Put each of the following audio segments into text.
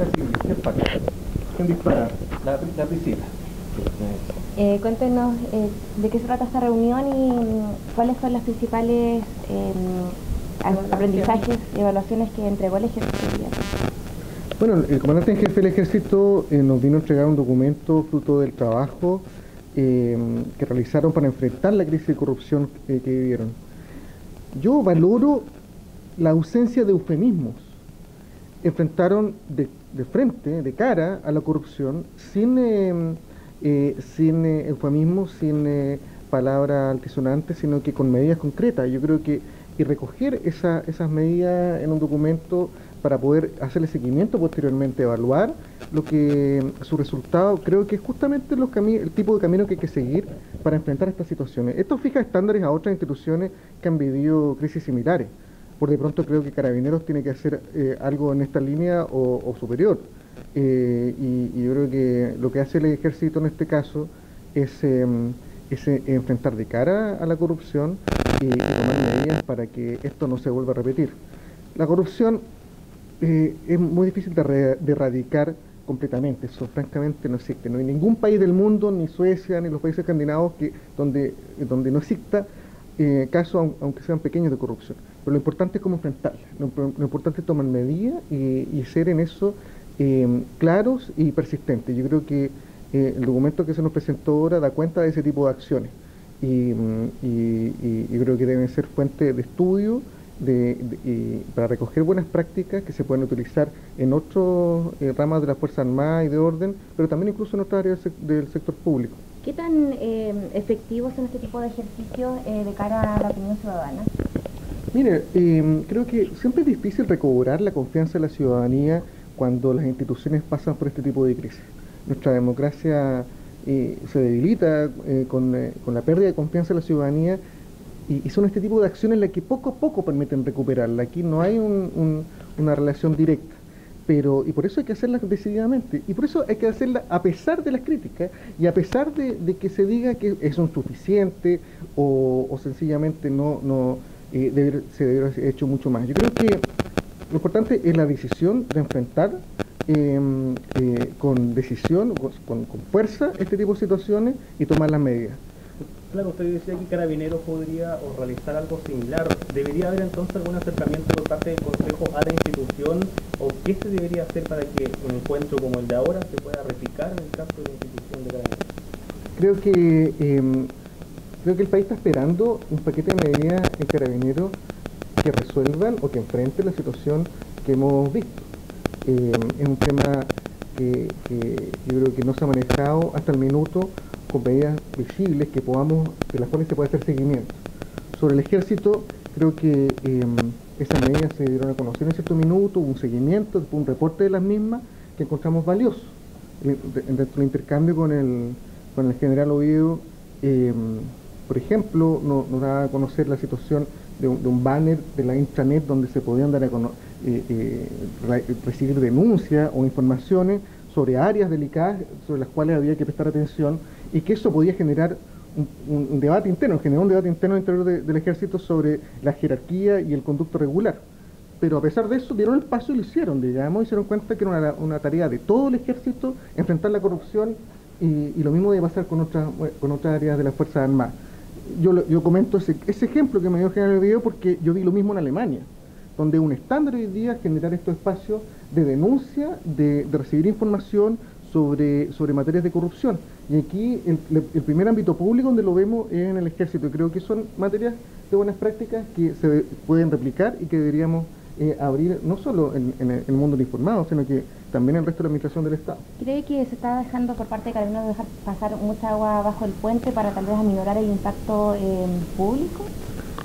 sociedad civil. ¿Qué pasa? ¿Quién dispara? La Priscila. Cuéntenos de qué se trata esta reunión y cuáles son los principales aprendizajes y evaluaciones que entregó el ejército. Bueno, el comandante en jefe del ejército nos vino a entregar un documento fruto del trabajo que realizaron para enfrentar la crisis de corrupción que vivieron. Yo valoro la ausencia de eufemismos. Enfrentaron de frente, de cara a la corrupción, sin eufemismos, sin palabras altisonantes, sino que con medidas concretas. Yo creo que y recoger esas medidas en un documento para poder hacerle seguimiento posteriormente, evaluar su resultado, creo que es justamente el tipo de camino que hay que seguir para enfrentar estas situaciones. Esto fija estándares a otras instituciones que han vivido crisis similares. Por de pronto creo que Carabineros tiene que hacer algo en esta línea o superior. Y yo creo que lo que hace el ejército en este caso es enfrentar de cara a la corrupción y tomar medidas para que esto no se vuelva a repetir. La corrupción es muy difícil de erradicar completamente, eso francamente no existe. No hay ningún país del mundo, ni Suecia, ni los países escandinavos, donde no exista casos, aunque sean pequeños, de corrupción. Pero lo importante es cómo enfrentarla, lo importante es tomar medidas y ser en eso claros y persistentes. Yo creo que el documento que se nos presentó ahora da cuenta de ese tipo de acciones y creo que deben ser fuente de estudio para recoger buenas prácticas que se pueden utilizar en otras ramas de las Fuerzas Armadas y de orden, pero también incluso en otras áreas del sector público. ¿Qué tan efectivos son este tipo de ejercicios de cara a la opinión ciudadana? Mire, creo que siempre es difícil recobrar la confianza de la ciudadanía cuando las instituciones pasan por este tipo de crisis. Nuestra democracia se debilita con la pérdida de confianza de la ciudadanía y son este tipo de acciones las que poco a poco permiten recuperarla. Aquí no hay una relación directa, y por eso hay que hacerla decididamente, y por eso hay que hacerla a pesar de las críticas y a pesar de que se diga que es insuficiente o sencillamente se debería haber hecho mucho más. Yo creo que lo importante es la decisión de enfrentar con decisión, con fuerza este tipo de situaciones y tomar las medidas. Claro, usted decía que Carabineros podría realizar algo similar. ¿Debería haber entonces algún acercamiento por parte del Consejo a la institución? ¿O qué se debería hacer para que un encuentro como el de ahora se pueda replicar en el caso de la institución de Carabineros? Creo que el país está esperando un paquete de medidas en Carabineros que resuelvan o que enfrenten la situación que hemos visto. Es un tema que yo creo que no se ha manejado hasta el minuto con medidas visibles de las cuales se puede hacer seguimiento. Sobre el ejército, creo que esas medidas se dieron a conocer en cierto minuto, hubo un seguimiento, un reporte de las mismas que encontramos valioso. Dentro del intercambio con el general Oviedo, por ejemplo, nos da a conocer la situación de un banner de la intranet donde se podían dar a recibir denuncias o informaciones sobre áreas delicadas sobre las cuales había que prestar atención y que eso podía generar un debate interno, generó un debate interno interior del ejército sobre la jerarquía y el conducto regular. Pero a pesar de eso dieron el paso y lo hicieron, digamos, y se dieron cuenta que era una tarea de todo el ejército enfrentar la corrupción y lo mismo debe pasar con otras áreas de las Fuerzas Armadas. Yo comento ese ejemplo que me dio el general Oviedo porque yo vi lo mismo en Alemania, donde un estándar hoy día es generar estos espacios de denuncia, de recibir información sobre materias de corrupción. Y aquí el primer ámbito público donde lo vemos es en el ejército. Y creo que son materias de buenas prácticas que se pueden replicar y que deberíamos abrir no solo en el mundo del informado, sino que también en el resto de la administración del Estado. ¿Cree que se está dejando por parte de Carabineros dejar pasar mucha agua bajo el puente para tal vez aminorar el impacto público?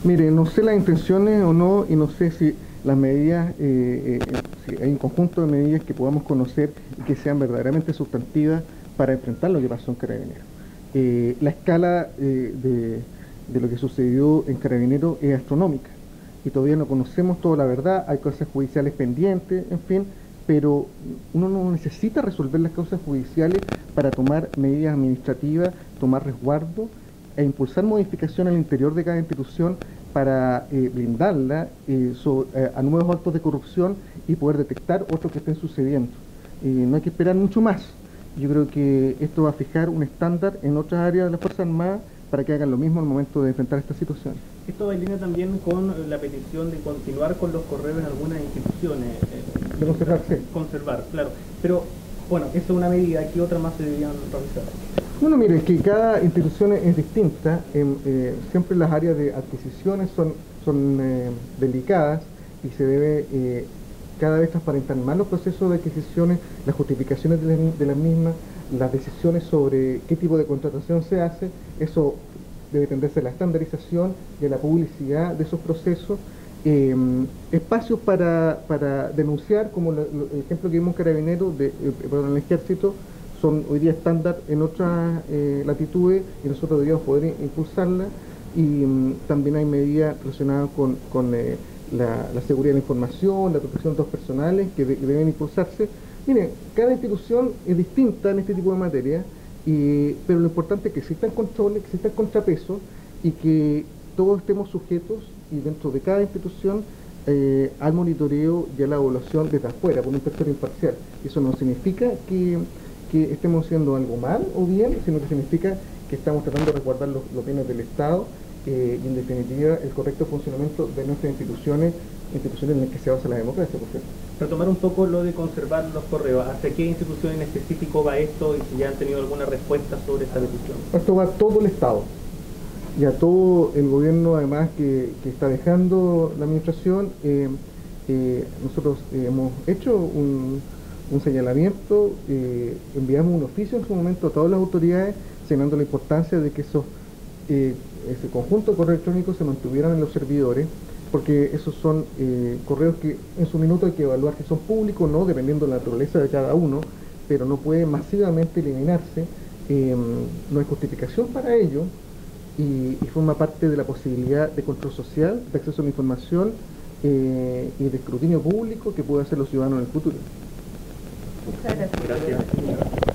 Mire, no sé las intenciones o no, y no sé si las medidas, si hay un conjunto de medidas que podamos conocer y que sean verdaderamente sustantivas para enfrentar lo que pasó en Carabineros. La escala de lo que sucedió en Carabineros es astronómica y todavía no conocemos toda la verdad, hay causas judiciales pendientes, en fin, pero uno no necesita resolver las causas judiciales para tomar medidas administrativas, tomar resguardo e impulsar modificaciones al interior de cada institución para blindarla a nuevos actos de corrupción y poder detectar otros que estén sucediendo. no hay que esperar mucho más. Yo creo que esto va a fijar un estándar en otras áreas de las Fuerzas Armadas para que hagan lo mismo al momento de enfrentar esta situación. Esto va en línea también con la petición de continuar con los correos en algunas instituciones. De conservar, sí. Conservar, claro. Pero, bueno, eso es una medida. ¿Qué otras más se deberían realizar? Bueno, mire, es que cada institución es distinta. Siempre las áreas de adquisiciones son delicadas y se debe cada vez transparentar más los procesos de adquisiciones, las justificaciones de las mismas, las decisiones sobre qué tipo de contratación se hace. Eso debe tenderse a la estandarización y a la publicidad de esos procesos. Espacios para denunciar, como el ejemplo que vimos en Carabineros, perdón, en el Ejército, son hoy día estándar en otras latitudes y nosotros deberíamos poder impulsarlas. Y también hay medidas relacionadas con la seguridad de la información, la protección de datos personales que deben impulsarse. Miren, cada institución es distinta en este tipo de materia, pero lo importante es que existan controles, que existan contrapesos y que todos estemos sujetos y dentro de cada institución al monitoreo y a la evaluación desde afuera por un inspector imparcial. Eso no significa que estemos haciendo algo mal o bien, sino que significa que estamos tratando de resguardar los bienes del Estado y en definitiva el correcto funcionamiento de nuestras instituciones en las que se basa la democracia, por cierto. Retomar un poco lo de conservar los correos. ¿Hacia qué institución en específico va esto y si ya han tenido alguna respuesta sobre esta petición? Esto va a todo el Estado y a todo el gobierno además que está dejando la administración. Nosotros hemos hecho un señalamiento, enviamos un oficio en su momento a todas las autoridades señalando la importancia de que ese conjunto de correos electrónicos se mantuvieran en los servidores, porque esos son correos que en su minuto hay que evaluar si son públicos o no, dependiendo de la naturaleza de cada uno, pero no puede masivamente eliminarse, no hay justificación para ello y forma parte de la posibilidad de control social, de acceso a la información y de escrutinio público que pueden hacer los ciudadanos en el futuro. Muchas gracias. Gracias.